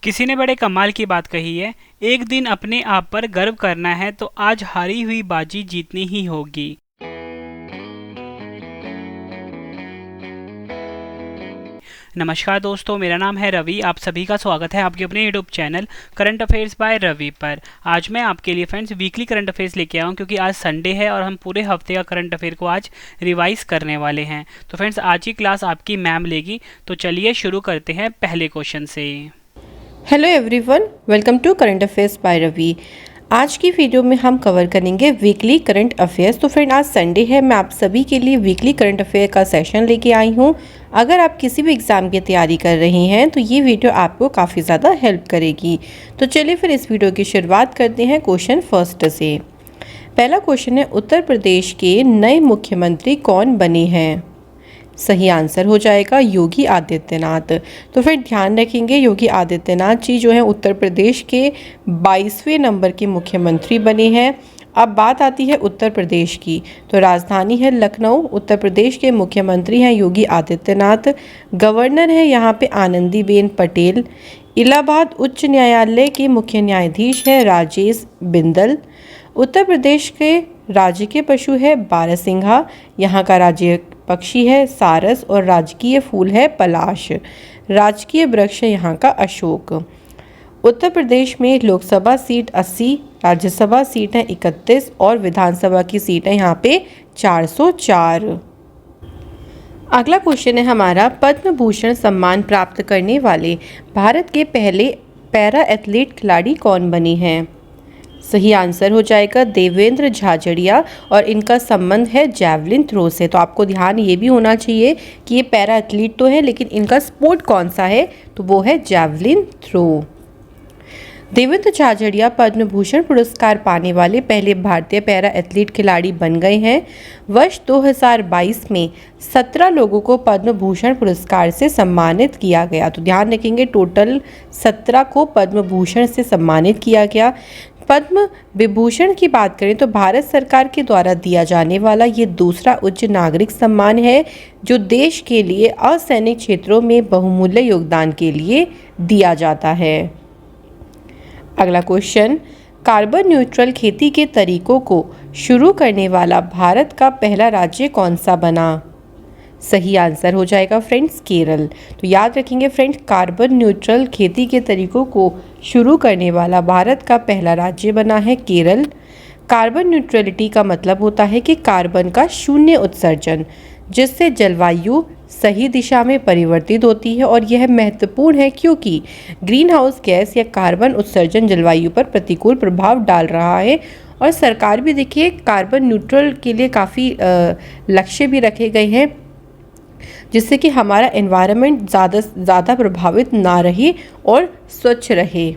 किसी ने बड़े कमाल की बात कही है। एक दिन अपने आप पर गर्व करना है तो आज हारी हुई बाजी जीतनी ही होगी। नमस्कार दोस्तों, मेरा नाम है रवि। आप सभी का स्वागत है आपके अपने YouTube channel current affairs by Ravi पर। आज मैं आपके लिए फ्रेंड्स वीकली करंट अफेयर्स लेके आया हूँ, क्योंकि आज संडे है और हम पूरे हफ्ते का करंट अफेयर को आज रिवाइज करने वाले हैं। तो फ्रेंड्स, आज की क्लास आपकी मैम लेगी। तो चलिए शुरू करते हैं पहले क्वेश्चन से। Hello everyone, welcome to current affairs by Ravi. आज की वीडियो में हम कवर करेंगे वीकली करंट अफेयर्स। तो फ्रेंड, आज संडे है, मैं आप सभी के लिए वीकली करंट अफेयर का सेशन लेके आई हूँ। अगर आप किसी भी एग्ज़ाम की तैयारी कर रही हैं तो ये वीडियो आपको काफ़ी ज़्यादा हेल्प करेगी। तो चलिए फिर इस वीडियो की शुरुआत करते हैं क्वेश्चन फर्स्ट से। पहला क्वेश्चन है, उत्तर प्रदेश के नए मुख्यमंत्री कौन बने हैं? सही आंसर हो जाएगा योगी आदित्यनाथ। तो फिर ध्यान रखेंगे, योगी आदित्यनाथ जी जो हैं उत्तर प्रदेश के 22वें नंबर के मुख्यमंत्री बने हैं। अब बात आती है उत्तर प्रदेश की, तो राजधानी है लखनऊ। उत्तर प्रदेश के मुख्यमंत्री हैं योगी आदित्यनाथ। गवर्नर है यहाँ पे आनंदीबेन पटेल। इलाहाबाद उच्च न्यायालय के मुख्य न्यायाधीश है राजेश बिंदल। उत्तर प्रदेश के राज्य के पशु है बारहसिंघा। यहाँ का राज्य पक्षी है सारस और राजकीय फूल है पलाश। राजकीय वृक्ष है यहाँ का अशोक। उत्तर प्रदेश में लोकसभा सीट 80, राज्यसभा सीट है 31 और विधानसभा की सीट है यहाँ पे 404। अगला क्वेश्चन है हमारा, पद्म भूषण सम्मान प्राप्त करने वाले भारत के पहले पैरा एथलीट खिलाड़ी कौन बने हैं? सही आंसर हो जाएगा देवेंद्र झाझड़िया, और इनका संबंध है जैवलिन थ्रो से। तो आपको ध्यान ये भी होना चाहिए कि ये पैरा एथलीट तो है, लेकिन इनका स्पोर्ट कौन सा है, तो वो है जैवलिन थ्रो। देवेंद्र झाझड़िया पद्म भूषण पुरस्कार पाने वाले पहले भारतीय पैरा एथलीट खिलाड़ी बन गए हैं। वर्ष 2022 में 17 लोगों को पद्म भूषण पुरस्कार से सम्मानित किया गया। तो ध्यान रखेंगे, टोटल 17 को पद्म भूषण से सम्मानित किया गया। पद्म विभूषण की बात करें तो भारत सरकार के द्वारा दिया जाने वाला ये दूसरा उच्च नागरिक सम्मान है जो देश के लिए असैनिक क्षेत्रों में बहुमूल्य योगदान के लिए दिया जाता है। अगला क्वेश्चन, कार्बन न्यूट्रल खेती के तरीकों को शुरू करने वाला भारत का पहला राज्य कौन सा बना? सही आंसर हो जाएगा फ्रेंड्स केरल। तो याद रखेंगे फ्रेंड्स, कार्बन न्यूट्रल खेती के तरीकों को शुरू करने वाला भारत का पहला राज्य बना है केरल। कार्बन न्यूट्रलिटी का मतलब होता है कि कार्बन का शून्य उत्सर्जन, जिससे जलवायु सही दिशा में परिवर्तित होती है। और यह महत्वपूर्ण है क्योंकि ग्रीन हाउस गैस या कार्बन उत्सर्जन जलवायु पर प्रतिकूल प्रभाव डाल रहा है। और सरकार भी देखिए कार्बन न्यूट्रल के लिए काफ़ी लक्ष्य भी रखे गए हैं, जिससे कि हमारा एनवायरनमेंट ज़्यादा प्रभावित ना रहे और स्वच्छ रहे।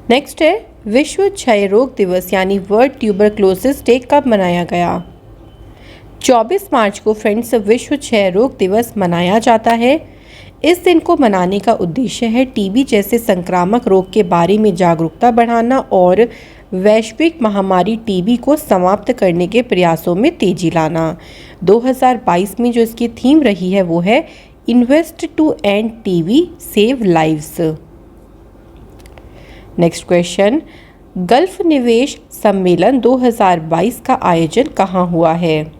नेक्स्ट है, विश्व क्षय रोग दिवस यानी वर्ल्ड ट्यूबरक्लोसिस डे कब मनाया गया? 24 मार्च को फ्रेंड्स विश्व क्षय रोग दिवस मनाया जाता है। इस दिन को मनाने का उद्देश्य है टीबी जैसे संक्रामक रोग के बारे में जागरूकता बढ़ाना और वैश्विक महामारी टीबी को समाप्त करने के प्रयासों में तेजी लाना। 2022 में जो इसकी थीम रही है वो है invest to end TB save lives. Next question, Gulf निवेश सम्मेलन 2022 का आयोजन कहाँ हुआ है?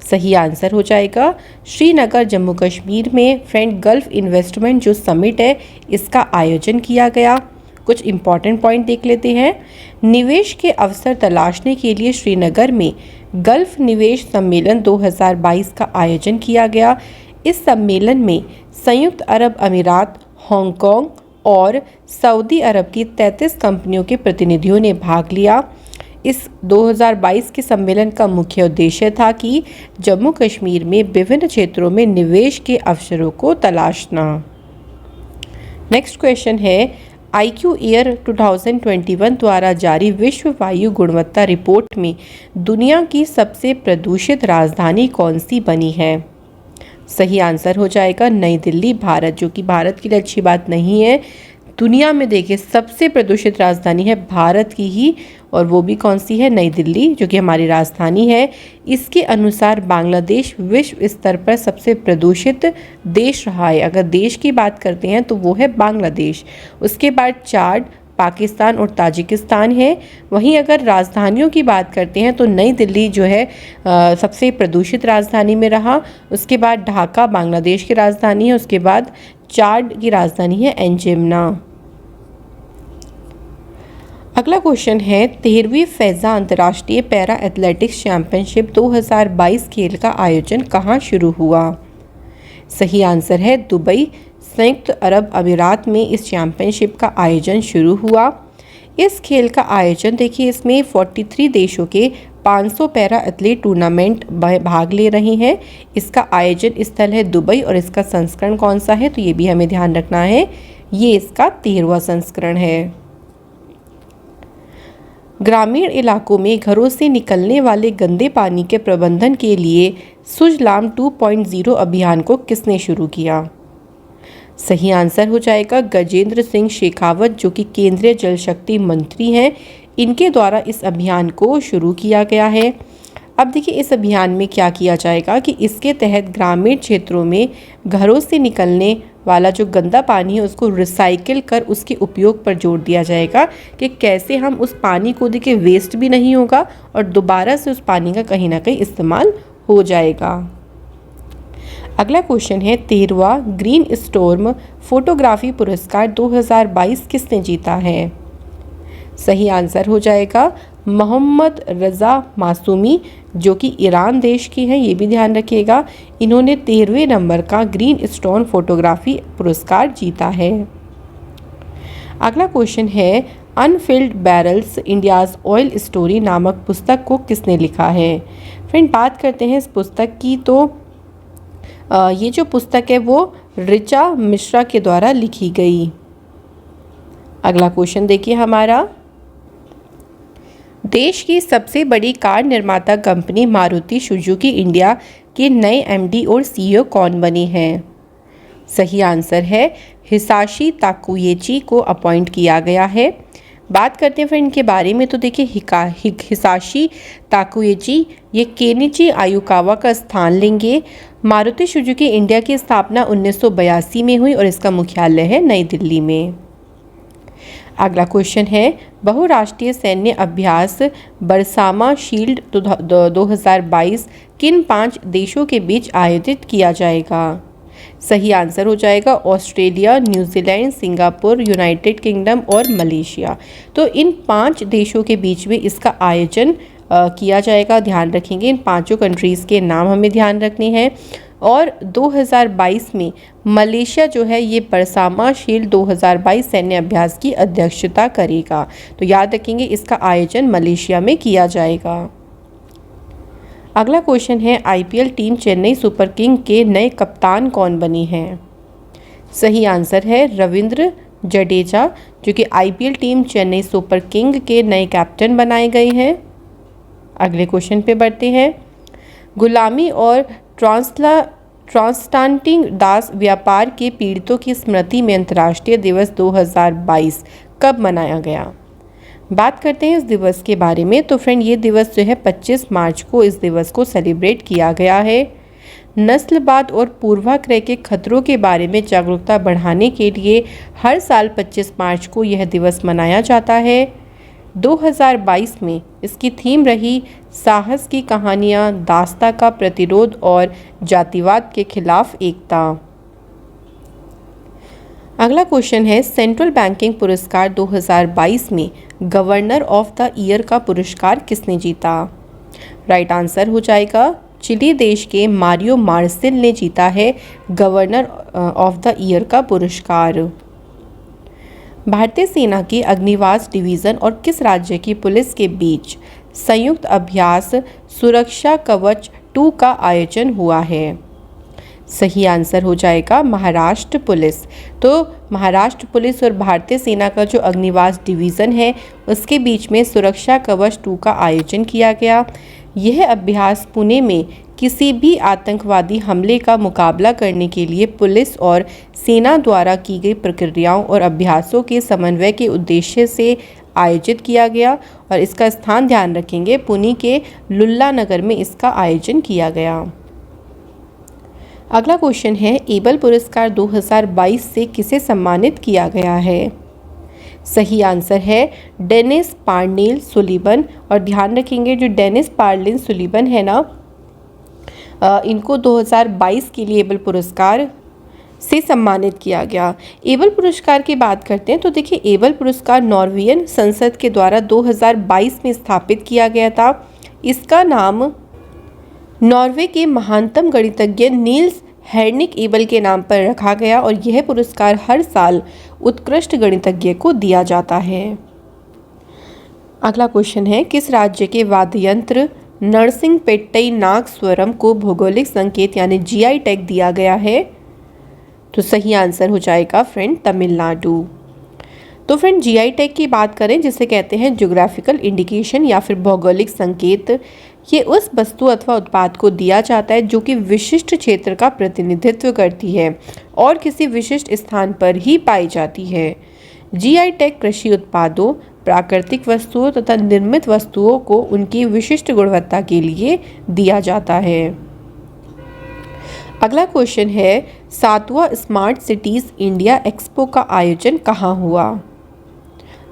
सही आंसर हो जाएगा श्रीनगर जम्मू कश्मीर में। फ्रेंड, गल्फ इन्वेस्टमेंट जो समिट है इसका आयोजन किया गया। कुछ इंपॉर्टेंट पॉइंट देख लेते हैं। निवेश के अवसर तलाशने के लिए श्रीनगर में गल्फ निवेश सम्मेलन 2022 का आयोजन किया गया। इस सम्मेलन में संयुक्त अरब अमीरात, हांगकांग और सऊदी अरब की 33 कंपनियों के प्रतिनिधियों ने भाग लिया। इस 2022 के सम्मेलन का मुख्य उद्देश्य था कि जम्मू कश्मीर में विभिन्न क्षेत्रों में निवेश के अवसरों को तलाशना। नेक्स्ट क्वेश्चन है, IQ ईयर 2021 द्वारा जारी विश्व वायु गुणवत्ता रिपोर्ट में दुनिया की सबसे प्रदूषित राजधानी कौन सी बनी है? सही आंसर हो जाएगा नई दिल्ली, भारत, जो कि भारत के लिए अच्छी बात नहीं है। दुनिया में देखिए सबसे प्रदूषित राजधानी है भारत की ही, और वो भी कौन सी है, नई दिल्ली, जो कि हमारी राजधानी है। इसके अनुसार बांग्लादेश विश्व स्तर पर सबसे प्रदूषित देश रहा है। अगर देश की बात करते हैं तो वो है बांग्लादेश। उसके बाद चाड, पाकिस्तान और ताजिकिस्तान है। वहीं अगर राजधानियों की बात करते हैं तो नई दिल्ली जो है सबसे प्रदूषित राजधानी में रहा। उसके बाद ढाका बांग्लादेश की राजधानी है। उसके बाद चाड की राजधानी है एंजिमना। अगला क्वेश्चन है 13वीं फैज़ा अंतर्राष्ट्रीय पैरा एथलेटिक्स चैंपियनशिप 2022 खेल का आयोजन कहाँ शुरू हुआ? सही आंसर है दुबई, संयुक्त अरब अमीरात में इस चैंपियनशिप का आयोजन शुरू हुआ। इस खेल का आयोजन देखिए, इसमें 43 देशों के 500 पैरा एथलीट टूर्नामेंट भाग ले रहे हैं। इसका आयोजन स्थल है दुबई और इसका संस्करण कौन सा है, तो ये भी हमें ध्यान रखना है, ये इसका 13वां संस्करण है। ग्रामीण इलाकों में घरों से निकलने वाले गंदे पानी के प्रबंधन के लिए सुजलाम 2.0 अभियान को किसने शुरू किया? सही आंसर हो जाएगा गजेंद्र सिंह शेखावत, जो कि केंद्रीय जल शक्ति मंत्री हैं। इनके द्वारा इस अभियान को शुरू किया गया है। अब देखिए इस अभियान में क्या किया जाएगा कि इसके तहत ग्रामीण क्षेत्रों में घरों से निकलने वाला जो गंदा पानी है उसको रिसाइकिल कर उसके उपयोग पर जोर दिया जाएगा कि कैसे हम उस पानी को देखिए वेस्ट भी नहीं होगा और दोबारा से उस पानी का कहीं ना कहीं इस्तेमाल हो जाएगा। अगला क्वेश्चन है 13वां ग्रीन स्टॉर्म फोटोग्राफी पुरस्कार 2022 किसने जीता है? सही आंसर हो जाएगा मोहम्मद रज़ा मासूमी, जो कि ईरान देश की हैं, ये भी ध्यान रखिएगा। इन्होंने 13वें नंबर का ग्रीन स्टोन फोटोग्राफी पुरस्कार जीता है। अगला क्वेश्चन है Anfield barrels India's oil story नामक पुस्तक को किसने लिखा है? फ्रेंड बात करते हैं इस पुस्तक की, तो ये जो पुस्तक है वो ऋचा मिश्रा के द्वारा लिखी गई। अगला क्वेश्चन देखिए हमारा, देश की सबसे बड़ी कार निर्माता कंपनी मारुति सुजुकी इंडिया के नए एमडी और सीईओ कौन बने हैं? सही आंसर है हिसाशी ताकुएची को अपॉइंट किया गया है। बात करते हैं फिर इनके बारे में, तो देखिए हिसाशी ताकुएची ये केनिची आयुकावा का स्थान लेंगे। मारुति सुजुकी इंडिया की स्थापना 1982 में हुई और इसका मुख्यालय है नई दिल्ली में। अगला क्वेश्चन है बहुराष्ट्रीय सैन्य अभ्यास बरसामा शील्ड 2022 किन 5 देशों के बीच आयोजित किया जाएगा? सही आंसर हो जाएगा Australia, New Zealand, Singapore, United kingdom और मलेशिया। तो इन 5 देशों के बीच में इसका आयोजन किया जाएगा। ध्यान रखेंगे इन 5 कंट्रीज़ के नाम हमें ध्यान रखने हैं। और 2022 में मलेशिया जो है ये बरसामा शील्ड 2022 सैन्य अभ्यास की अध्यक्षता करेगा। तो याद रखेंगे इसका आयोजन मलेशिया में किया जाएगा। अगला क्वेश्चन है IPL team Chennai super king के नए कप्तान कौन बने हैं? सही आंसर है रविंद्र जडेजा, जो कि IPL team Chennai super king के नए कैप्टन बनाए गए हैं। अगले क्वेश्चन पे बढ़ते हैं, गुलामी और ट्रांसप्लांटिंग दास व्यापार के पीड़ितों की स्मृति में अंतर्राष्ट्रीय दिवस 2022 कब मनाया गया? बात करते हैं इस दिवस के बारे में, तो फ्रेंड ये दिवस जो है 25 मार्च को इस दिवस को सेलिब्रेट किया गया है। नस्लवाद और पूर्वाग्रह के खतरों के बारे में जागरूकता बढ़ाने के लिए हर साल 25 मार्च को यह दिवस मनाया जाता है। 2022 में इसकी थीम रही साहस की कहानियाँ, दास्ता का प्रतिरोध और जातिवाद के खिलाफ एकता। अगला क्वेश्चन है सेंट्रल बैंकिंग पुरस्कार 2022 में गवर्नर ऑफ द ईयर का पुरस्कार किसने जीता? राइट आंसर हो जाएगा चिली देश के मारियो मार्सिल ने जीता है गवर्नर ऑफ द ईयर का पुरस्कार। भारतीय सेना की अग्निवास डिवीज़न और किस राज्य की पुलिस के बीच संयुक्त अभ्यास सुरक्षा कवच 2 का आयोजन हुआ है? सही आंसर हो जाएगा महाराष्ट्र पुलिस। तो महाराष्ट्र पुलिस और भारतीय सेना का जो अग्निवास डिवीज़न है उसके बीच में सुरक्षा कवच 2 का आयोजन किया गया। यह अभ्यास पुणे में किसी भी आतंकवादी हमले का मुकाबला करने के लिए पुलिस और सेना द्वारा की गई प्रक्रियाओं और अभ्यासों के समन्वय के उद्देश्य से आयोजित किया गया और इसका स्थान ध्यान रखेंगे पुणे के लुल्ला नगर में इसका आयोजन किया गया। अगला क्वेश्चन है एबल पुरस्कार 2022 से किसे सम्मानित किया गया है? सही आंसर है डेनिस पार्नेल सुलिवन। और ध्यान रखेंगे जो डेनिस पार्नेल सुलिवन है ना, इनको 2022 के लिए एबल पुरस्कार से सम्मानित किया गया। एबल पुरस्कार की बात करते हैं तो देखिए एबल पुरस्कार नॉर्वेजियन संसद के द्वारा 2022 में स्थापित किया गया था। इसका नाम नॉर्वे के महानतम गणितज्ञ नील्स हेरनिक एबल के नाम पर रखा गया और यह पुरस्कार हर साल उत्कृष्ट गणितज्ञ को दिया जाता है। अगला क्वेश्चन है किस राज्य के वाद्य यंत्र नरसिंहपेट्टई नागस्वरम को भौगोलिक संकेत यानी जीआई टैग दिया गया है? तो सही आंसर हो जाएगा फ्रेंड तमिलनाडु। तो फ्रेंड जीआई टैग की बात करें जिसे कहते हैं ज्योग्राफिकल इंडिकेशन या फिर भौगोलिक संकेत, ये उस वस्तु अथवा उत्पाद को दिया जाता है जो कि विशिष्ट क्षेत्र का प्रतिनिधित्व करती है और किसी विशिष्ट स्थान पर ही पाई जाती है। जीआई टैग कृषि उत्पादों, प्राकृतिक वस्तुओं तथा निर्मित वस्तुओं को उनकी विशिष्ट गुणवत्ता के लिए दिया जाता है। अगला क्वेश्चन है 7वां स्मार्ट सिटीज़ इंडिया एक्सपो का आयोजन कहाँ हुआ?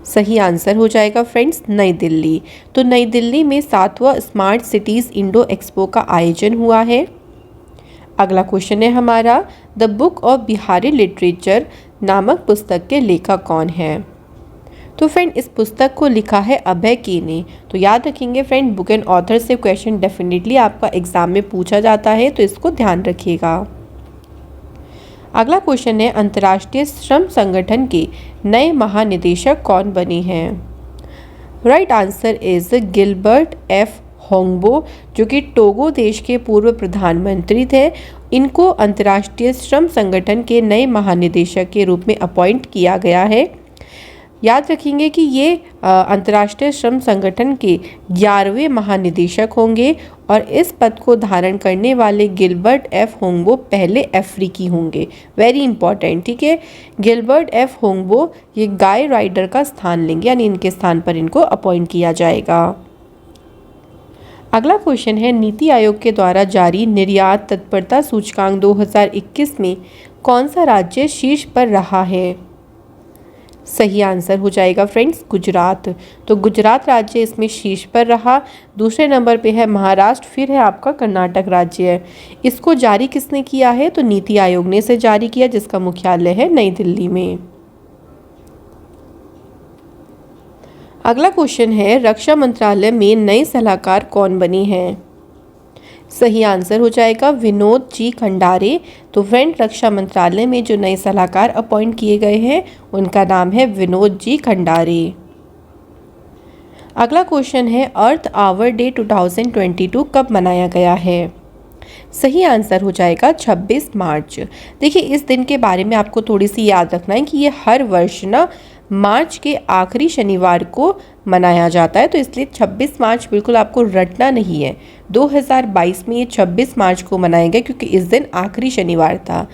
सही आंसर हो जाएगा फ्रेंड्स नई दिल्ली। तो नई दिल्ली में 7वां स्मार्ट सिटीज़ इंडो एक्सपो का आयोजन हुआ है। अगला क्वेश्चन है हमारा the book of Bihari literature नामक पुस्तक के लेखक कौन है? तो फ्रेंड इस पुस्तक को लिखा है अभय के ने। तो याद रखेंगे फ्रेंड बुक एंड ऑथर से क्वेश्चन डेफिनेटली आपका एग्जाम में पूछा जाता है, तो इसको ध्यान रखिएगा। अगला क्वेश्चन है अंतर्राष्ट्रीय श्रम संगठन के नए महानिदेशक कौन बने हैं? Right answer is Gilbert F Houngbo, जो कि टोगो देश के पूर्व प्रधानमंत्री थे। इनको अंतर्राष्ट्रीय श्रम संगठन के नए महानिदेशक के रूप में अपॉइंट किया गया है। याद रखेंगे कि ये अंतर्राष्ट्रीय श्रम संगठन के 11वें महानिदेशक होंगे और इस पद को धारण करने वाले गिलबर्ट एफ होंगबो पहले अफ्रीकी होंगे। वेरी इंपॉर्टेंट, ठीक है। गिलबर्ट एफ होंगबो ये गाय राइडर का स्थान लेंगे, यानी इनके स्थान पर इनको अपॉइंट किया जाएगा। अगला क्वेश्चन है नीति आयोग के द्वारा जारी निर्यात तत्परता सूचकांक 2021 में कौन सा राज्य शीर्ष पर रहा है? सही आंसर हो जाएगा फ्रेंड्स गुजरात। तो गुजरात राज्य इसमें शीर्ष पर रहा। दूसरे नंबर पे है महाराष्ट्र, फिर है आपका कर्नाटक राज्य है। इसको जारी किसने किया है? तो नीति आयोग ने इसे जारी किया, जिसका मुख्यालय है नई दिल्ली में। अगला क्वेश्चन है रक्षा मंत्रालय में नए सलाहकार कौन बने हैं? सही आंसर हो जाएगा विनोद जी खंडारे। तो फ्रेंड रक्षा मंत्रालय में जो नए सलाहकार अपॉइंट किए गए हैं उनका नाम है विनोद जी खंडारे। अगला क्वेश्चन है अर्थ आवर डे 2022 कब मनाया गया है? सही आंसर हो जाएगा 26 मार्च। देखिए इस दिन के बारे में आपको थोड़ी सी याद रखना है कि ये हर वर्ष ना मार्च के आखिरी शनिवार को मनाया जाता है, तो इसलिए 26 मार्च बिल्कुल आपको रटना नहीं है। 2022 में ये 26 मार्च को मनाया गया क्योंकि इस दिन आखिरी शनिवार था।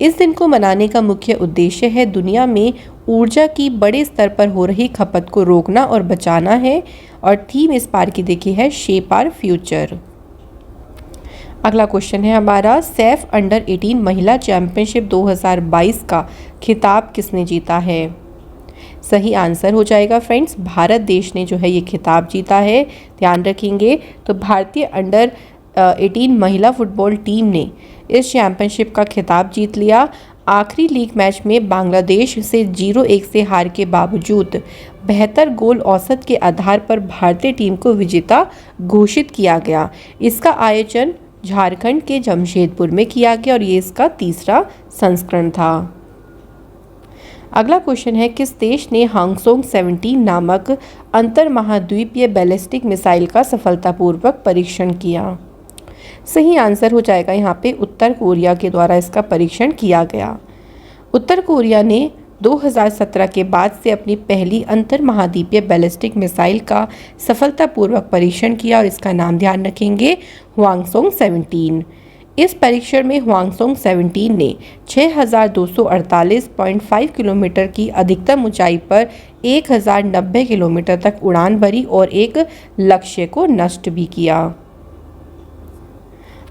इस दिन को मनाने का मुख्य उद्देश्य है दुनिया में ऊर्जा की बड़े स्तर पर हो रही खपत को रोकना और बचाना है, और थीम इस बार की देखी है शेप आवर फ्यूचर। अगला क्वेश्चन है हमारा सैफ अंडर 18 महिला चैंपियनशिप 2022 का खिताब किसने जीता है? सही आंसर हो जाएगा फ्रेंड्स भारत देश ने जो है ये खिताब जीता है। ध्यान रखेंगे तो भारतीय अंडर 18 महिला फुटबॉल टीम ने इस चैंपियनशिप का खिताब जीत लिया। आखिरी लीग मैच में बांग्लादेश से 0-1 से हार के बावजूद बेहतर गोल औसत के आधार पर भारतीय टीम को विजेता घोषित किया गया। इसका आयोजन झारखंड के जमशेदपुर में किया गया और ये इसका तीसरा संस्करण था। अगला क्वेश्चन है किस देश ने हांगसोंग 17 नामक अंतर महाद्वीपीय बैलिस्टिक मिसाइल का सफलतापूर्वक परीक्षण किया? सही आंसर हो जाएगा यहाँ पे उत्तर कोरिया के द्वारा इसका परीक्षण किया गया। उत्तर कोरिया ने 2017 के बाद से अपनी पहली अंतर महाद्वीपीय बैलिस्टिक मिसाइल का सफलतापूर्वक परीक्षण किया और इसका नाम ध्यान रखेंगे हांगसोंग 17। इस परीक्षण में ह्वांगसोंग 17 ने 6248.5 किलोमीटर की अधिकतम ऊंचाई पर 1090 किलोमीटर तक उड़ान भरी और एक लक्ष्य को नष्ट भी किया।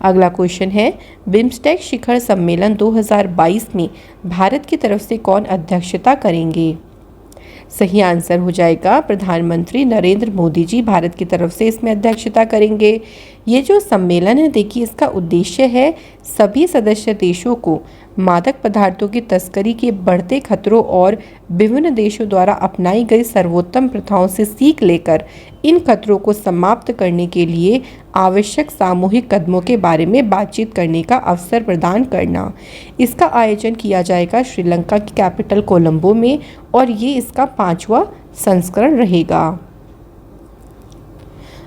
अगला क्वेश्चन है, बिम्स्टेक शिखर सम्मेलन 2022 में भारत की तरफ से कौन अध्यक्षता करेंगे? सही आंसर हो जाएगा प्रधानमंत्री नरेंद्र मोदी जी भारत की तरफ से इसमें अध्यक्षता करेंगे। ये जो सम्मेलन है देखिए, इसका उद्देश्य है सभी सदस्य देशों को मादक पदार्थों की तस्करी के बढ़ते खतरों और विभिन्न देशों द्वारा अपनाई गई सर्वोत्तम प्रथाओं से सीख लेकर इन खतरों को समाप्त करने के लिए आवश्यक सामूहिक कदमों के बारे में बातचीत करने का अवसर प्रदान करना। इसका आयोजन किया जाएगा श्रीलंका की कैपिटल कोलंबो में और ये इसका 5वां संस्करण रहेगा।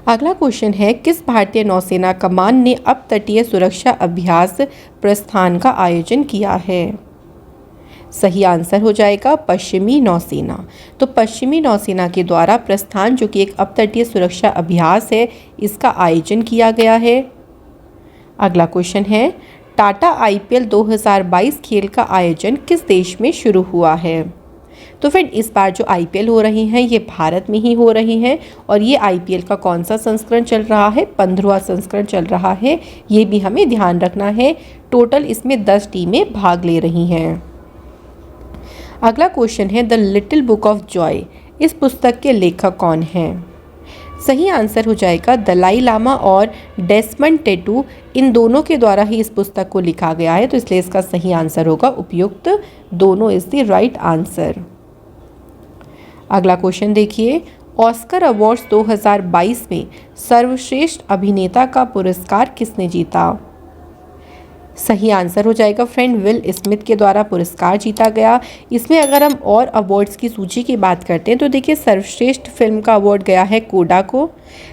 अगला क्वेश्चन है, किस भारतीय नौसेना कमान ने अपतटीय सुरक्षा अभ्यास प्रस्थान का आयोजन किया है? सही आंसर हो जाएगा पश्चिमी नौसेना। तो पश्चिमी नौसेना के द्वारा प्रस्थान, जो कि एक अपतटीय सुरक्षा अभ्यास है, इसका आयोजन किया गया है। अगला क्वेश्चन है, टाटा IPL 2022 खेल का आयोजन किस देश में शुरू हुआ है? तो फ्रेंड, इस बार जो IPL हो रही हैं ये भारत में ही हो रही हैं और ये IPL का कौन सा संस्करण चल रहा है? 15वां संस्करण चल रहा है। ये भी हमें ध्यान रखना है। टोटल इसमें 10 टीमें भाग ले रही हैं। अगला क्वेश्चन है, the little book of Joy, इस पुस्तक के लेखक कौन हैं? सही आंसर हो जाएगा दलाई लामा और डेसमंड टेटू, इन दोनों के द्वारा ही इस पुस्तक को लिखा गया है, तो इसलिए इसका सही आंसर होगा उपयुक्त दोनों इज द राइट आंसर। अगला क्वेश्चन देखिए, ऑस्कर अवार्ड्स 2022 में सर्वश्रेष्ठ अभिनेता का पुरस्कार किसने जीता? सही आंसर हो जाएगा फ्रेंड विल स्मिथ के द्वारा पुरस्कार जीता गया। इसमें अगर हम और अवार्ड्स की सूची की बात करते हैं तो देखिए, सर्वश्रेष्ठ फिल्म का अवार्ड गया है कोडा को,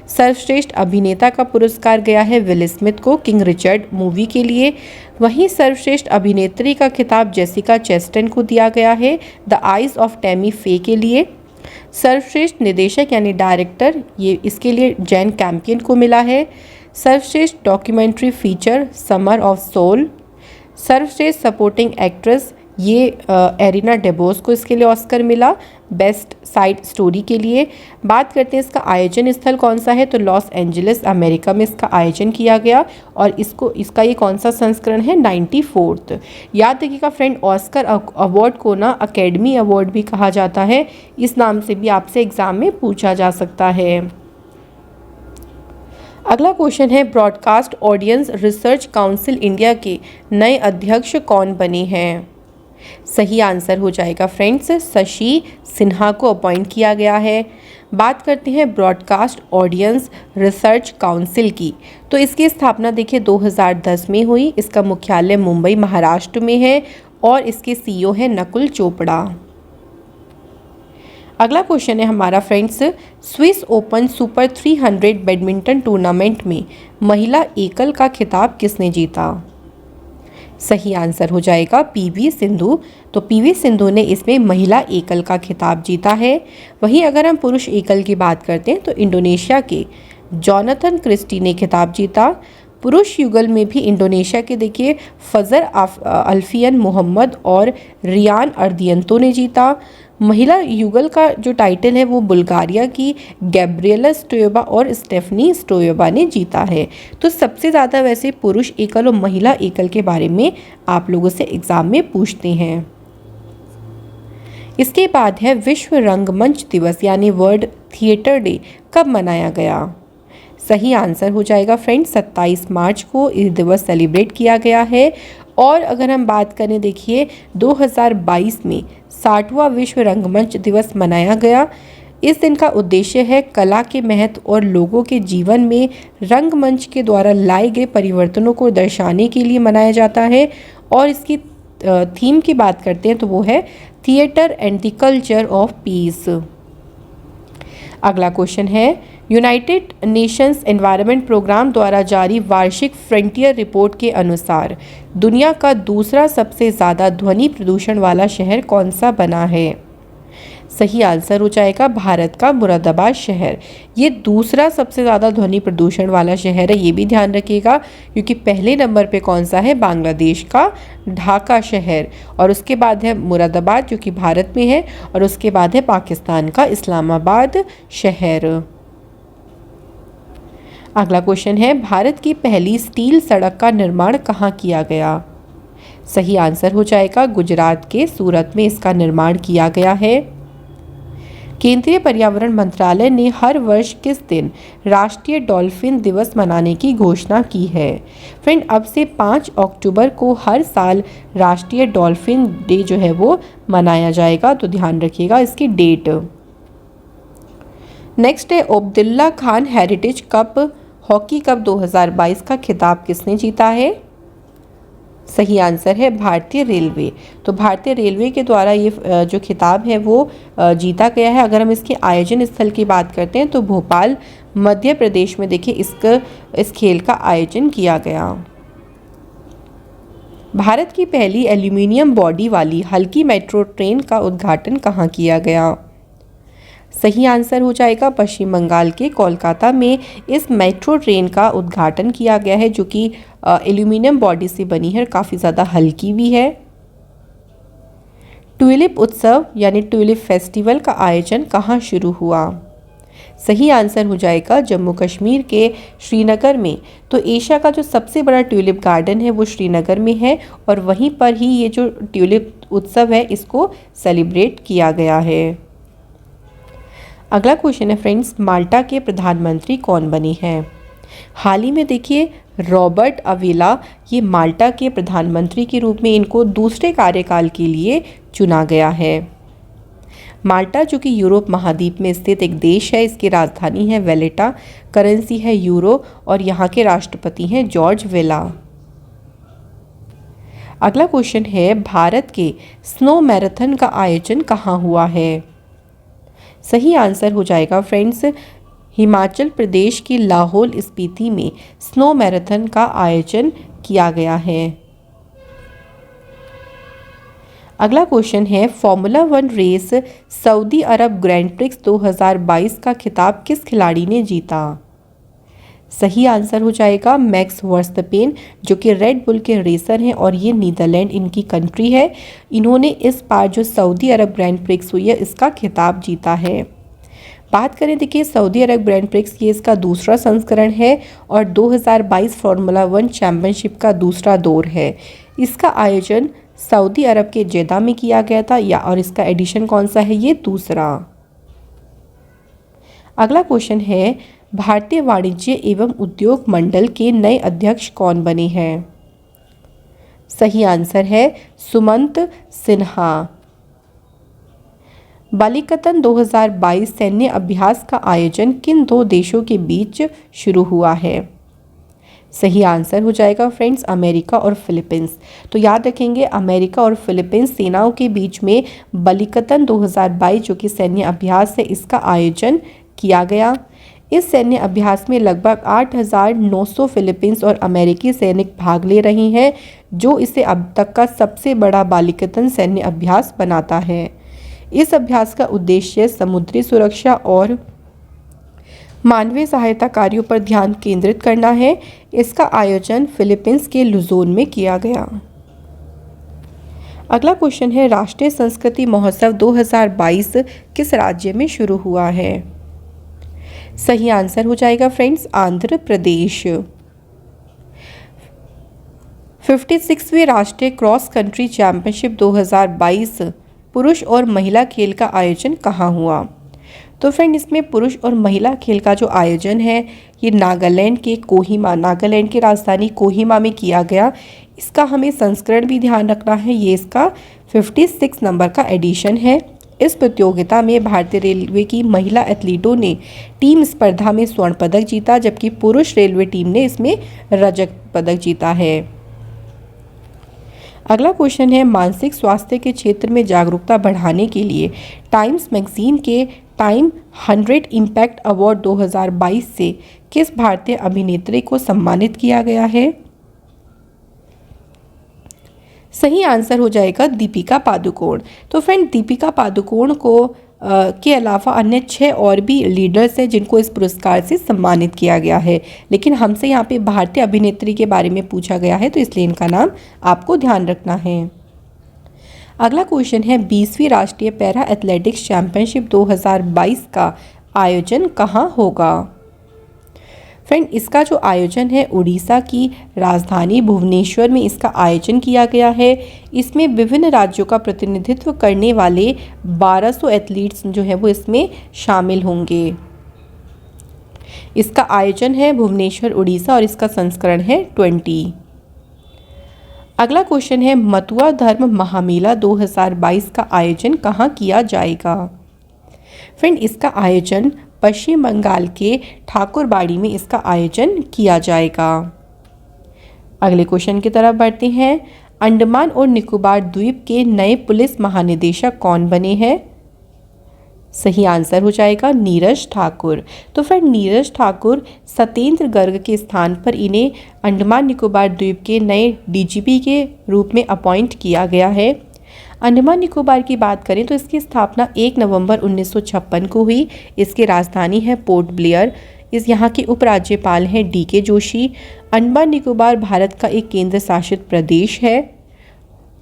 सर्वश्रेष्ठ अभिनेता का पुरस्कार गया है विल स्मिथ को किंग रिचर्ड मूवी के लिए, वहीं सर्वश्रेष्ठ अभिनेत्री का खिताब जेसिका चेस्टन को दिया गया है द आइज ऑफ टैमी फे के लिए। सर्वश्रेष्ठ निदेशक यानी डायरेक्टर, ये इसके लिए जैन कैम्पियन को मिला है। सर्वश्रेष्ठ documentary feature Summer of Soul. सर्वश्रेष्ठ सपोर्टिंग एक्ट्रेस, ये एरिना डेबोस को इसके लिए ऑस्कर मिला बेस्ट साइड स्टोरी के लिए। बात करते हैं इसका आयोजन स्थल कौन सा है, तो लॉस एंजलिस अमेरिका में इसका आयोजन किया गया और इसका ये कौन सा संस्करण है, 94th। याद रखिएगा फ्रेंड, ऑस्कर अवार्ड को ना अकेडमी अवार्ड भी कहा जाता है, इस नाम से भी आपसे एग्जाम में पूछा जा सकता है। अगला क्वेश्चन है, broadcast audience research council India के नए अध्यक्ष कौन बने हैं? सही आंसर हो जाएगा फ्रेंड्स शशि सिन्हा को अपॉइंट किया गया है। बात करते हैं ब्रॉडकास्ट ऑडियंस रिसर्च काउंसिल की, तो इसकी स्थापना देखिए 2010 में हुई। इसका मुख्यालय मुंबई महाराष्ट्र में है और इसके CEO हैं नकुल चोपड़ा। अगला क्वेश्चन है हमारा friends, Swiss open super 300 badminton tournament में महिला एकल का खिताब किसने जीता? सही आंसर हो जाएगा PV सिंधु। तो PV सिंधु ने इसमें महिला एकल का खिताब जीता है। वहीं अगर हम पुरुष एकल की बात करते हैं तो इंडोनेशिया के जोनाथन क्रिस्टी ने खिताब जीता। पुरुष युगल में भी इंडोनेशिया के देखिए फजर अल्फियन मोहम्मद और रियान अर्दियंतो ने जीता। महिला युगल का जो टाइटल है वो बुल्गारिया की गैब्रिएला स्टोयोबा और स्टेफनी स्टोयोबा ने जीता है। तो सबसे ज़्यादा वैसे पुरुष एकल और महिला एकल के बारे में आप लोगों से एग्ज़ाम में पूछते हैं। इसके बाद है विश्व रंगमंच दिवस यानी वर्ल्ड थिएटर डे कब मनाया गया? सही आंसर हो जाएगा फ्रेंड्स 27 मार्च को इस दिवस सेलिब्रेट किया गया है। और अगर हम बात करें देखिए 2022 में 60वां विश्व रंगमंच दिवस मनाया गया। इस दिन का उद्देश्य है कला के महत्व और लोगों के जीवन में रंगमंच के द्वारा लाए गए परिवर्तनों को दर्शाने के लिए मनाया जाता है। और इसकी थीम की बात करते हैं तो वो है theatre and the culture of peace. अगला क्वेश्चन है, यूनाइटेड नेशंस एनवायरनमेंट प्रोग्राम द्वारा जारी वार्षिक फ्रंटियर रिपोर्ट के अनुसार दुनिया का दूसरा सबसे ज़्यादा ध्वनि प्रदूषण वाला शहर कौन सा बना है? सही आंसर हो जाएगा भारत का मुरादाबाद शहर। ये दूसरा सबसे ज़्यादा ध्वनि प्रदूषण वाला शहर है, ये भी ध्यान रखिएगा, क्योंकि पहले नंबर पे कौन सा है, बांग्लादेश का ढाका शहर, और उसके बाद है मुरादाबाद जो कि भारत में है, और उसके बाद है पाकिस्तान का इस्लामाबाद शहर। अगला क्वेश्चन है, भारत की पहली स्टील सड़क का निर्माण कहाँ किया गया? सही आंसर हो जाएगा गुजरात के सूरत में इसका निर्माण किया गया है। केंद्रीय पर्यावरण मंत्रालय ने हर वर्ष किस दिन राष्ट्रीय डॉल्फिन दिवस मनाने की घोषणा की है? फ्रेंड, अब से 5 अक्टूबर को हर साल राष्ट्रीय डॉल्फिन डे जो है वो मनाया जाएगा, तो ध्यान रखिएगा इसकी डेट। नेक्स्ट है, Abdullah Khan heritage cup hockey cup 2022 का खिताब किसने जीता है? सही आंसर है भारतीय रेलवे। तो भारतीय रेलवे के द्वारा ये जो खिताब है वो जीता गया है। अगर हम इसके आयोजन स्थल की बात करते हैं तो भोपाल मध्य प्रदेश में देखिए इस खेल का आयोजन किया गया। भारत की पहली एल्यूमिनियम बॉडी वाली हल्की मेट्रो ट्रेन का उद्घाटन कहाँ किया गया? सही आंसर हो जाएगा पश्चिम बंगाल के कोलकाता में इस मेट्रो ट्रेन का उद्घाटन किया गया है, जो कि एल्यूमिनियम बॉडी से बनी है और काफ़ी ज़्यादा हल्की भी है। ट्यूलिप उत्सव यानी ट्यूलिप फेस्टिवल का आयोजन कहाँ शुरू हुआ? सही आंसर हो जाएगा जम्मू कश्मीर के श्रीनगर में। तो एशिया का जो सबसे बड़ा ट्यूलिप गार्डन है वो श्रीनगर में है, और वहीं पर ही ये जो ट्यूलिप उत्सव है इसको सेलिब्रेट किया गया है। अगला क्वेश्चन है फ्रेंड्स, माल्टा के प्रधानमंत्री कौन बने हैं? हाल ही में देखिए रॉबर्ट अवेला ये माल्टा के प्रधानमंत्री के रूप में इनको दूसरे कार्यकाल के लिए चुना गया है। माल्टा जो कि यूरोप महाद्वीप में स्थित एक देश है, इसकी राजधानी है वेलेटा, करेंसी है यूरो, और यहाँ के राष्ट्रपति हैं जॉर्ज वेला। अगला क्वेश्चन है, भारत के स्नो मैराथन का आयोजन कहाँ हुआ है? सही आंसर हो जाएगा फ्रेंड्स हिमाचल प्रदेश की लाहौल स्पीति में स्नो मैराथन का आयोजन किया गया है। अगला क्वेश्चन है, फॉर्मूला 1 रेस सऊदी अरब ग्रैंड प्रिक्स 2022 का खिताब किस खिलाड़ी ने जीता? सही आंसर हो जाएगा मैक्स वर्स्टपेन, जो कि रेड बुल के रेसर हैं और ये नीदरलैंड इनकी कंट्री है। इन्होंने इस बार जो सऊदी अरब ग्रैंड प्रिक्स हुई है इसका खिताब जीता है। बात करें देखिए सऊदी अरब ग्रैंड प्रिक्स ये इसका दूसरा संस्करण है और 2022 फार्मूला 1 चैंपियनशिप का दूसरा दौर है। इसका आयोजन सऊदी अरब के जेदा में किया गया था और इसका एडिशन कौन सा है? ये दूसरा। अगला क्वेश्चन है, भारतीय वाणिज्य एवं उद्योग मंडल के नए अध्यक्ष कौन बने हैं? सही आंसर है सुमंत सिन्हा। बालिकतन 2022 सैन्य अभ्यास का आयोजन किन 2 देशों के बीच शुरू हुआ है? सही आंसर हो जाएगा फ्रेंड्स अमेरिका और फिलीपींस। तो याद रखेंगे अमेरिका और फिलीपींस सेनाओं के बीच में बालिकतन 2022 जो कि सैन्य अभ्यास है इसका आयोजन किया गया। इस सैन्य अभ्यास में लगभग 8,900 फिलीपींस और अमेरिकी सैनिक भाग ले रहे हैं, जो इसे अब तक का सबसे बड़ा बालिकतन सैन्य अभ्यास बनाता है। इस अभ्यास का उद्देश्य समुद्री सुरक्षा और मानवीय सहायता कार्यों पर ध्यान केंद्रित करना है। इसका आयोजन फिलीपींस के लुजोन में किया गया। अगला क्वेश्चन है, राष्ट्रीय संस्कृति महोत्सव 2022 किस राज्य में शुरू हुआ है? सही आंसर हो जाएगा फ्रेंड्स आंध्र प्रदेश। 56वीं राष्ट्रीय क्रॉस कंट्री चैंपियनशिप 2022 पुरुष और महिला खेल का आयोजन कहाँ हुआ? तो फ्रेंड इसमें पुरुष और महिला खेल का जो आयोजन है ये नागालैंड की राजधानी कोहिमा में किया गया। इसका हमें संस्करण भी ध्यान रखना है, ये इसका 56 नंबर का एडिशन है। इस प्रतियोगिता में भारतीय रेलवे की महिला एथलीटों ने टीम स्पर्धा में स्वर्ण पदक जीता, जबकि पुरुष रेलवे टीम ने इसमें रजत पदक जीता है। अगला क्वेश्चन है, मानसिक स्वास्थ्य के क्षेत्र में जागरूकता बढ़ाने के लिए टाइम्स मैगजीन के टाइम 100 इम्पैक्ट अवार्ड 2022 से किस भारतीय अभिनेत्री को सम्मानित किया गया है? सही आंसर हो जाएगा दीपिका पादुकोण। तो फ्रेंड दीपिका पादुकोण को के अलावा अन्य 6 और भी लीडर्स हैं जिनको इस पुरस्कार से सम्मानित किया गया है, लेकिन हमसे यहाँ पे भारतीय अभिनेत्री के बारे में पूछा गया है तो इसलिए इनका नाम आपको ध्यान रखना है। अगला क्वेश्चन है 20वीं राष्ट्रीय पैरा एथलेटिक्स चैंपियनशिप 2022 का आयोजन कहाँ होगा। फ्रेंड, इसका जो आयोजन है उड़ीसा की राजधानी भुवनेश्वर में इसका आयोजन किया गया है। इसमें विभिन्न राज्यों का प्रतिनिधित्व करने वाले 1200 एथलीट्स जो है वो इसमें शामिल होंगे। इसका आयोजन है भुवनेश्वर उड़ीसा और इसका संस्करण है 20। अगला क्वेश्चन है मतुआ धर्म महामेला 2022 का आयोजन कहाँ किया जाएगा। फ्रेंड, इसका आयोजन पश्चिम बंगाल के ठाकुरबाड़ी में इसका आयोजन किया जाएगा। अगले क्वेश्चन की तरफ बढ़ते हैं। अंडमान और निकोबार द्वीप के नए पुलिस महानिदेशक कौन बने हैं। सही आंसर हो जाएगा नीरज ठाकुर। तो फ्रेंड, नीरज ठाकुर सत्येंद्र गर्ग के स्थान पर इन्हें अंडमान निकोबार द्वीप के नए डीजीपी के रूप में अपॉइंट किया गया है। अंडमान निकोबार की बात करें तो इसकी स्थापना 1 नवंबर 1956 को हुई। इसकी राजधानी है पोर्ट ब्लेयर। इस यहाँ के उपराज्यपाल हैं DK जोशी। अंडमान निकोबार भारत का एक केंद्र शासित प्रदेश है।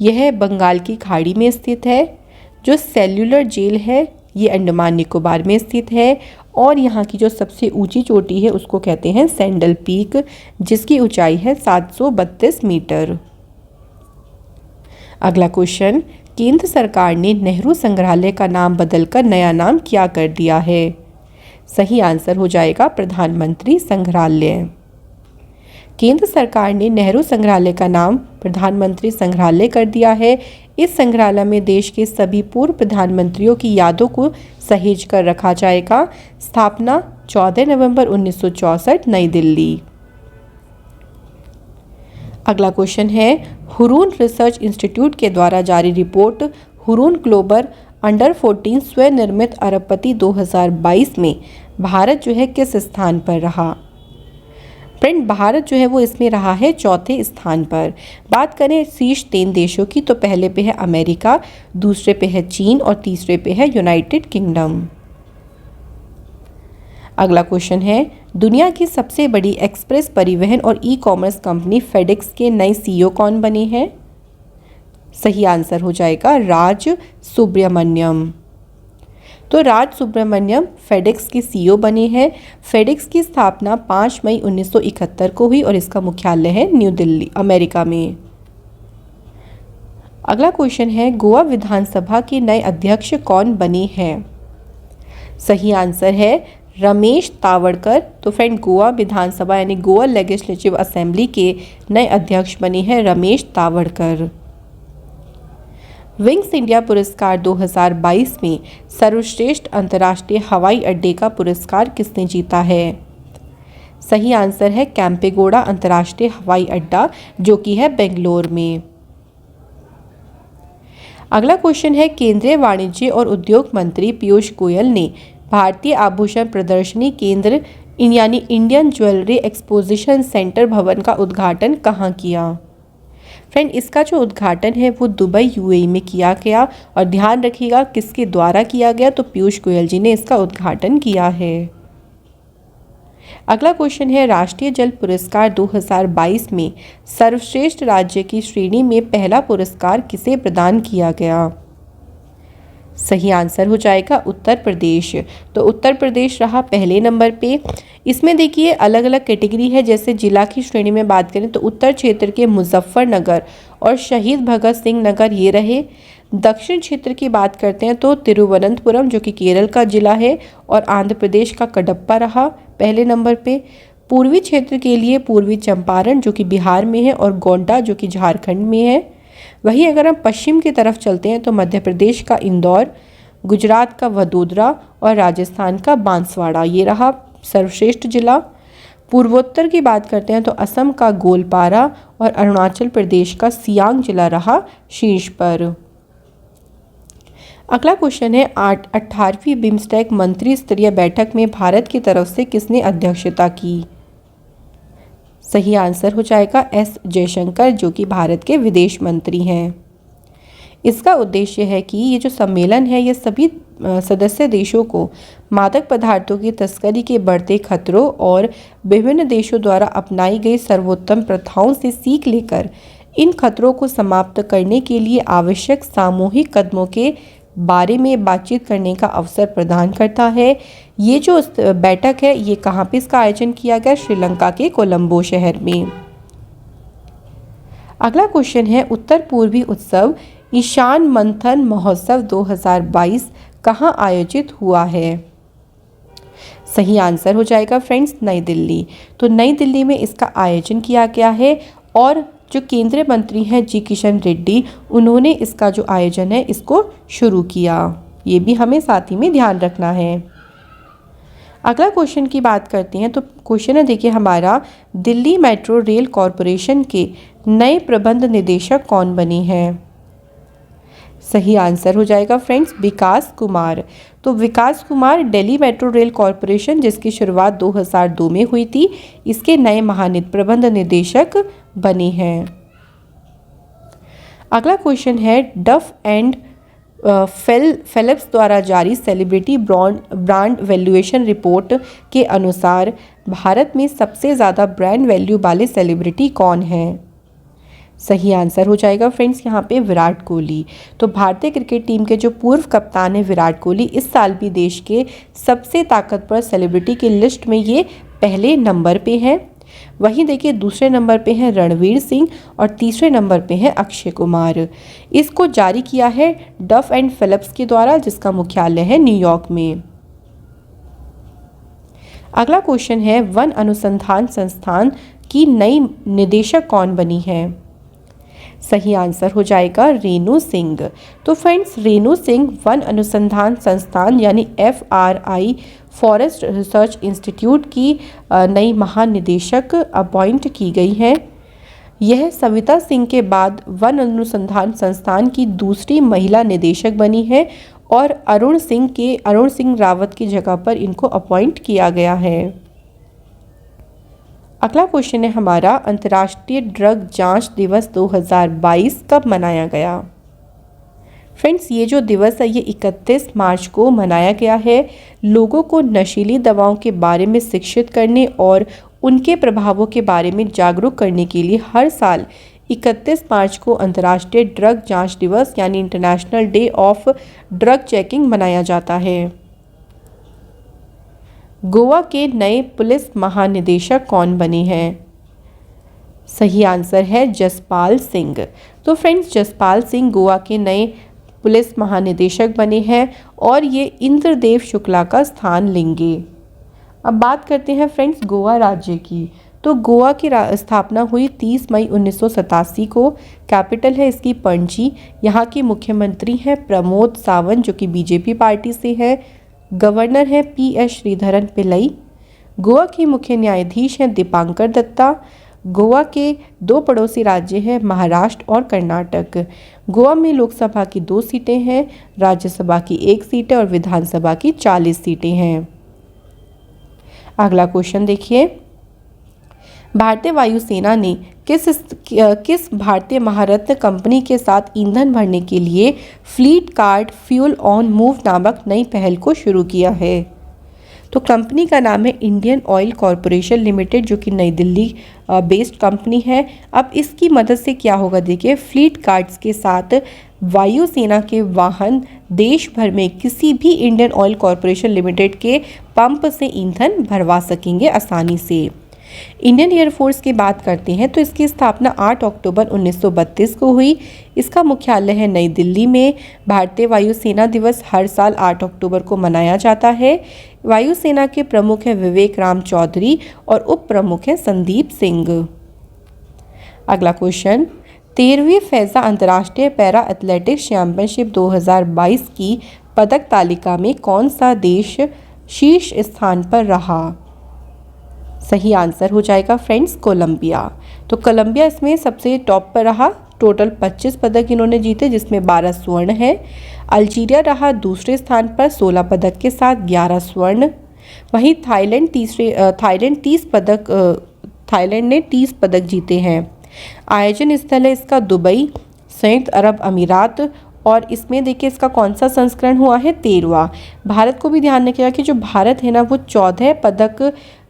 यह बंगाल की खाड़ी में स्थित है। जो सेल्युलर जेल है ये अंडमान निकोबार में स्थित है और यहाँ की जो सबसे ऊंची चोटी है उसको कहते हैं सैंडल पीक, जिसकी ऊंचाई है 732 मीटर। अगला क्वेश्चन, केंद्र सरकार ने नेहरू संग्रहालय का नाम बदलकर नया नाम क्या कर दिया है। सही आंसर हो जाएगा प्रधानमंत्री संग्रहालय। केंद्र सरकार ने नेहरू संग्रहालय का नाम प्रधानमंत्री संग्रहालय कर दिया है। इस संग्रहालय में देश के सभी पूर्व प्रधानमंत्रियों की यादों को सहेज कर रखा जाएगा। स्थापना 14 नवंबर 1964 नई दिल्ली। अगला क्वेश्चन है हुरून रिसर्च इंस्टीट्यूट के द्वारा जारी रिपोर्ट हुरून ग्लोबल अंडर 14 स्वनिर्मित अरबपति 2022 में भारत जो है किस स्थान पर रहा। फ्रेंड, भारत जो है वो इसमें रहा है 4थे स्थान पर। बात करें शीर्ष 3 देशों की तो पहले पे है अमेरिका, दूसरे पे है चीन और तीसरे पे है यूनाइटेड किंगडम। अगला क्वेश्चन है दुनिया की सबसे बड़ी एक्सप्रेस परिवहन और ई-कॉमर्स कंपनी फेडेक्स के नए CEO कौन बने हैं। सही आंसर हो जाएगा राज सुब्रमण्यम। तो राज सुब्रमण्यम फेडेक्स के CEO बने हैं। फेडेक्स की स्थापना 5 मई 1971 को हुई और इसका मुख्यालय है न्यू दिल्ली, अमेरिका में। अगला क्वेश्चन है गोवा विधानसभा के नए अध्यक्ष कौन बने हैं। सही आंसर है रमेश तावड़कर। तो फ्रेंड, गोवा विधानसभा यानी गोवा लेजिस्लेटिव असेंबली के नए अध्यक्ष बने हैं रमेश तावड़कर। विंग्स इंडिया पुरस्कार 2022 में सर्वश्रेष्ठ अंतर्राष्ट्रीय हवाई अड्डे का पुरस्कार किसने जीता है। सही आंसर है कैंपेगौड़ा अंतर्राष्ट्रीय हवाई अड्डा जो कि है बेंगलोर में। अगला क्वेश्चन है केंद्रीय वाणिज्य और उद्योग मंत्री पीयूष गोयल ने भारतीय आभूषण प्रदर्शनी केंद्र यानी इंडियन ज्वेलरी एक्सपोजिशन सेंटर भवन का उद्घाटन कहाँ किया। फ्रेंड, इसका जो उद्घाटन है वो दुबई UAE में किया गया और ध्यान रखिएगा किसके द्वारा किया गया, तो पीयूष गोयल जी ने इसका उद्घाटन किया है। अगला क्वेश्चन है राष्ट्रीय जल पुरस्कार 2022 में सर्वश्रेष्ठ राज्य की श्रेणी में पहला पुरस्कार किसे प्रदान किया गया। सही आंसर हो जाएगा उत्तर प्रदेश। तो उत्तर प्रदेश रहा पहले नंबर पे। इसमें देखिए अलग अलग कैटेगरी है। जैसे जिला की श्रेणी में बात करें तो उत्तर क्षेत्र के मुजफ्फरनगर और शहीद भगत सिंह नगर ये रहे। दक्षिण क्षेत्र की बात करते हैं तो तिरुवनंतपुरम जो कि केरल का जिला है और आंध्र प्रदेश का कडप्पा रहा पहले नंबर पे। पूर्वी क्षेत्र के लिए पूर्वी चंपारण जो कि बिहार में है और गोंडा जो कि झारखंड में है। वहीं अगर हम पश्चिम की तरफ चलते हैं तो मध्य प्रदेश का इंदौर, गुजरात का वडोदरा और राजस्थान का बांसवाड़ा ये रहा सर्वश्रेष्ठ जिला। पूर्वोत्तर की बात करते हैं तो असम का गोलपारा और अरुणाचल प्रदेश का सियांग जिला रहा शीर्ष पर। अगला क्वेश्चन है 18वीं बिम्स्टेक मंत्री स्तरीय बैठक में भारत की तरफ से किसने अध्यक्षता की। सही आंसर हो जाएगा S जयशंकर जो कि भारत के विदेश मंत्री हैं। इसका उद्देश्य है कि ये जो सम्मेलन है ये सभी सदस्य देशों को मादक पदार्थों की तस्करी के बढ़ते खतरों और विभिन्न देशों द्वारा अपनाई गई सर्वोत्तम प्रथाओं से सीख लेकर इन खतरों को समाप्त करने के लिए आवश्यक सामूहिक कदमों के बारे में बातचीत करने का अवसर प्रदान करता है। ये जो बैठक है ये कहाँ पे इसका आयोजन किया गया? श्रीलंका के कोलंबो शहर में। अगला क्वेश्चन है, उत्तर पूर्वी उत्सव ईशान मंथन महोत्सव 2022 कहाँ आयोजित हुआ है? सही आंसर हो जाएगा फ्रेंड्स नई दिल्ली। तो नई दिल्ली में इसका आयोजन किया गया है और जो केंद्रीय मंत्री हैं जी किशन रेड्डी, उन्होंने इसका जो आयोजन है इसको शुरू किया। ये भी हमें साथ ही में ध्यान रखना है। अगला क्वेश्चन की बात करते हैं। तो क्वेश्चन है देखिए हमारा, दिल्ली मेट्रो रेल कॉरपोरेशन के नए प्रबंध निदेशक कौन बने हैं? सही आंसर हो जाएगा फ्रेंड्स विकास कुमार। तो Vikas Kumar Delhi metro rail corporation जिसकी शुरुआत 2002 में हुई थी, इसके नए प्रबंध निदेशक बने हैं। अगला क्वेश्चन है, डफ एंड फेलिप्स द्वारा जारी सेलिब्रिटी ब्रांड वैल्यूएशन रिपोर्ट के अनुसार भारत में सबसे ज़्यादा ब्रांड वैल्यू वाले सेलिब्रिटी कौन हैं? सही आंसर हो जाएगा फ्रेंड्स यहाँ पे विराट कोहली। तो भारतीय क्रिकेट टीम के जो पूर्व कप्तान हैं विराट कोहली, इस साल भी देश के सबसे ताकतवर सेलिब्रिटी की लिस्ट में ये पहले नंबर पे हैं। वहीं देखिए दूसरे नंबर पे हैं रणवीर सिंह और तीसरे नंबर पे हैं अक्षय कुमार। इसको जारी किया है डफ एंड फिलिप्स के द्वारा जिसका मुख्यालय है न्यूयॉर्क में। अगला क्वेश्चन है, वन अनुसंधान संस्थान की नई निदेशक कौन बनी है? सही आंसर हो जाएगा रेणु सिंह। तो फ्रेंड्स रेणु सिंह वन अनुसंधान संस्थान यानी FRI फॉरेस्ट रिसर्च इंस्टीट्यूट की नई महानिदेशक अपॉइंट की गई हैं। यह सविता सिंह के बाद वन अनुसंधान संस्थान की दूसरी महिला निदेशक बनी है और अरुण सिंह रावत की जगह पर इनको अपॉइंट किया गया है। अगला क्वेश्चन है हमारा, अंतर्राष्ट्रीय ड्रग जांच दिवस 2022 कब मनाया गया? फ्रेंड्स ये जो दिवस है ये 31 मार्च को मनाया गया है। लोगों को नशीली दवाओं के बारे में शिक्षित करने और उनके प्रभावों के बारे में जागरूक करने के लिए हर साल 31 मार्च को अंतर्राष्ट्रीय ड्रग जांच दिवस यानी international day of drug checking मनाया जाता है। गोवा के नए पुलिस महानिदेशक कौन बने हैं? सही आंसर है जसपाल सिंह। तो फ्रेंड्स जसपाल सिंह गोवा के नए पुलिस महानिदेशक बने हैं और ये इंद्रदेव शुक्ला का स्थान लेंगे। अब बात करते हैं फ्रेंड्स गोवा राज्य की। तो गोवा की स्थापना हुई 30 मई 1987 को। कैपिटल है इसकी पणजी। यहाँ के मुख्यमंत्री हैं प्रमोद सावंत जो कि बीजेपी पार्टी से हैं। गवर्नर हैं PS श्रीधरन पिल्लई। गोवा के मुख्य न्यायाधीश हैं दीपांकर दत्ता। गोवा के 2 पड़ोसी राज्य हैं महाराष्ट्र और कर्नाटक। गोवा में लोकसभा की 2 सीटें हैं, राज्यसभा की 1 सीट है और विधानसभा की 40 सीटें हैं। अगला क्वेश्चन देखिए, भारतीय वायुसेना ने किस भारतीय महारत्न कंपनी के साथ ईंधन भरने के लिए fleet card fuel on move नामक नई पहल को शुरू किया है? तो कंपनी का नाम है इंडियन ऑयल कॉरपोरेशन लिमिटेड जो कि नई दिल्ली बेस्ड कंपनी है। अब इसकी मदद से क्या होगा देखिए, फ्लीट कार्ड्स के साथ वायुसेना के वाहन देश भर में किसी भी इंडियन ऑयल कॉरपोरेशन लिमिटेड के पंप से ईंधन भरवा सकेंगे आसानी से। इंडियन एयरफोर्स की बात करते हैं तो इसकी स्थापना 8 अक्टूबर 1932 को हुई। इसका मुख्यालय है नई दिल्ली में। भारतीय वायुसेना दिवस हर साल 8 अक्टूबर को मनाया जाता है। वायुसेना के प्रमुख हैं विवेक राम चौधरी और उप प्रमुख हैं संदीप सिंह। अगला क्वेश्चन, 13वीं फैजा अंतर्राष्ट्रीय पैरा एथलेटिक्स चैंपियनशिप 2022 की पदक तालिका में कौन सा देश शीर्ष स्थान पर रहा? सही आंसर हो जाएगा फ्रेंड्स कोलंबिया। तो कोलंबिया इसमें सबसे टॉप पर रहा। टोटल 25 पदक इन्होंने जीते जिसमें 12 स्वर्ण है। अल्जीरिया रहा दूसरे स्थान पर 16 पदक के साथ 11 स्वर्ण। वहीं थाईलैंड ने 30 पदक जीते हैं। आयोजन स्थल है इसका दुबई, संयुक्त अरब अमीरात और इसमें देखिए इसका कौन सा संस्करण हुआ है, 13वां। भारत को भी ध्यान रखिएगा कि जो भारत है ना वो 14 पदक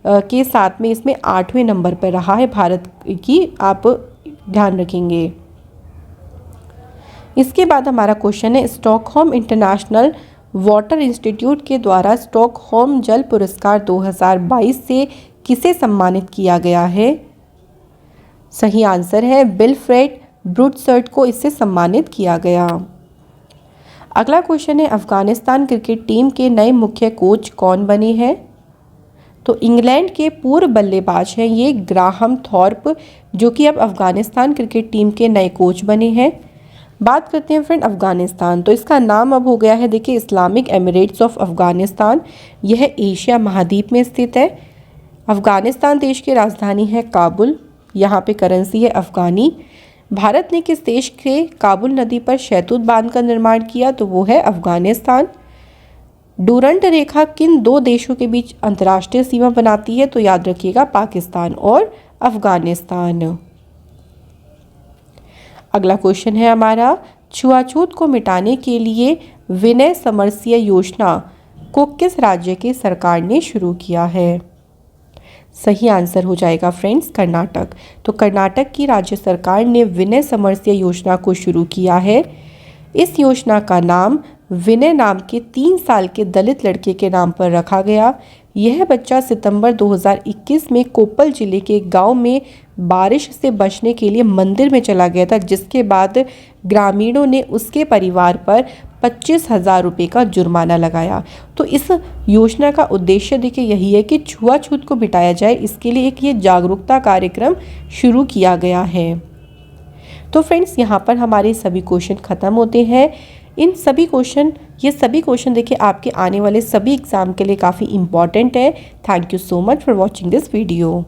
के साथ में इसमें 8वें नंबर पर रहा है भारत की, आप ध्यान रखेंगे। इसके बाद हमारा क्वेश्चन है, स्टॉकहोम इंटरनेशनल वाटर इंस्टीट्यूट के द्वारा स्टॉकहोम जल पुरस्कार 2022 से किसे सम्मानित किया गया है? सही आंसर है विल्फ्रेड ब्रूटसर्ट को इससे सम्मानित किया गया। अगला क्वेश्चन है, अफगानिस्तान क्रिकेट टीम के नए मुख्य कोच कौन बने हैं? तो इंग्लैंड के पूर्व बल्लेबाज हैं ये ग्राहम थॉर्प, जो कि अब अफगानिस्तान क्रिकेट टीम के नए कोच बने हैं। बात करते हैं फ्रेंड अफगानिस्तान, तो इसका नाम अब हो गया है देखिए इस्लामिक एमिरेट्स ऑफ अफगानिस्तान। यह एशिया महाद्वीप में स्थित है। अफगानिस्तान देश की राजधानी है काबुल, यहाँ पे करेंसी है अफगानी। भारत ने किस देश के काबुल नदी पर शहतूत बांध का निर्माण किया? तो वो है अफगानिस्तान। डूरंट रेखा किन दो देशों के बीच अंतर्राष्ट्रीय सीमा बनाती है? तो याद रखिएगा पाकिस्तान और अफगानिस्तान। अगला क्वेश्चन है हमारा, छुआछूत को मिटाने के लिए विनय समरसीय योजना को किस राज्य की सरकार ने शुरू किया है? सही आंसर हो जाएगा फ्रेंड्स कर्नाटक। तो कर्नाटक की राज्य सरकार ने विनय समरसीय योजना को शुरू किया है। इस योजना का नाम विनय नाम के 3 साल के दलित लड़के के नाम पर रखा गया। यह बच्चा सितंबर 2021 में कोप्पल जिले के गांव में बारिश से बचने के लिए मंदिर में चला गया था, जिसके बाद ग्रामीणों ने उसके परिवार पर 25,000 रुपये का जुर्माना लगाया। तो इस योजना का उद्देश्य देखिए यही है कि छुआछूत को मिटाया जाए, इसके लिए एक ये जागरूकता कार्यक्रम शुरू किया गया है। तो फ्रेंड्स यहाँ पर हमारे सभी क्वेश्चन ख़त्म होते हैं। ये सभी क्वेश्चन देखिए आपके आने वाले सभी एग्ज़ाम के लिए काफ़ी इम्पॉर्टेंट है। Thank you so much for watching this video.